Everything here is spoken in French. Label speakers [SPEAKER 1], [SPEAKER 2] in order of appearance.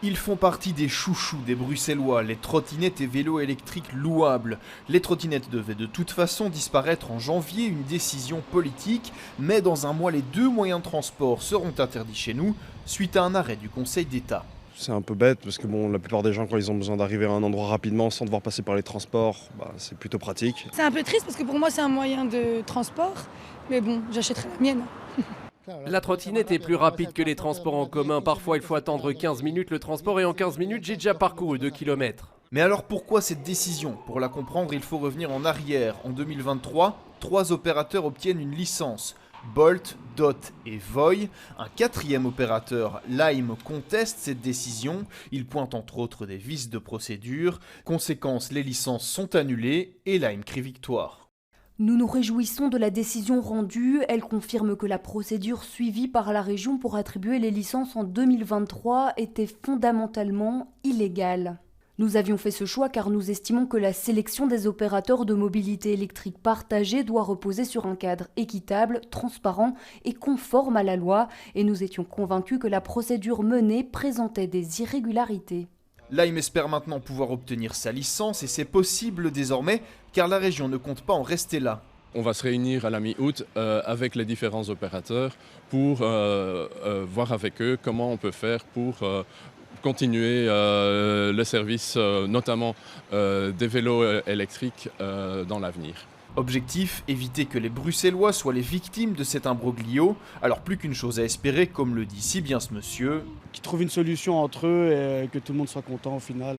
[SPEAKER 1] Ils font partie des chouchous des Bruxellois, les trottinettes et vélos électriques louables. Les trottinettes devaient de toute façon disparaître en janvier, une décision politique, mais dans un mois les deux moyens de transport seront interdits chez nous, suite à un arrêt du Conseil d'État.
[SPEAKER 2] C'est un peu bête parce que la plupart des gens, quand ils ont besoin d'arriver à un endroit rapidement sans devoir passer par les transports, c'est plutôt pratique.
[SPEAKER 3] C'est un peu triste parce que pour moi c'est un moyen de transport, mais bon, j'achèterai la mienne.
[SPEAKER 4] La trottinette est plus rapide que les transports en commun. Parfois, il faut attendre 15 minutes le transport et en 15 minutes, j'ai déjà parcouru 2 km.
[SPEAKER 1] Mais alors pourquoi cette décision? Pour la comprendre, il faut revenir en arrière. En 2023, 3 opérateurs obtiennent une licence. Bolt, Dot et Voi. Un quatrième opérateur, Lime, conteste cette décision. Il pointe entre autres des vices de procédure. Conséquence, les licences sont annulées et Lime crie victoire.
[SPEAKER 5] Nous nous réjouissons de la décision rendue. Elle confirme que la procédure suivie par la région pour attribuer les licences en 2023 était fondamentalement illégale. Nous avions fait ce choix car nous estimons que la sélection des opérateurs de mobilité électrique partagée doit reposer sur un cadre équitable, transparent et conforme à la loi, et nous étions convaincus que la procédure menée présentait des irrégularités.
[SPEAKER 1] Lime espère maintenant pouvoir obtenir sa licence et c'est possible désormais car la région ne compte pas en rester là.
[SPEAKER 6] On va se réunir à la mi-août avec les différents opérateurs pour voir avec eux comment on peut faire pour continuer le service, notamment des vélos électriques dans l'avenir.
[SPEAKER 1] Objectif, éviter que les Bruxellois soient les victimes de cet imbroglio. Alors plus qu'une chose à espérer, comme le dit si bien ce monsieur.
[SPEAKER 7] Qu'ils trouvent une solution entre eux et que tout le monde soit content au final.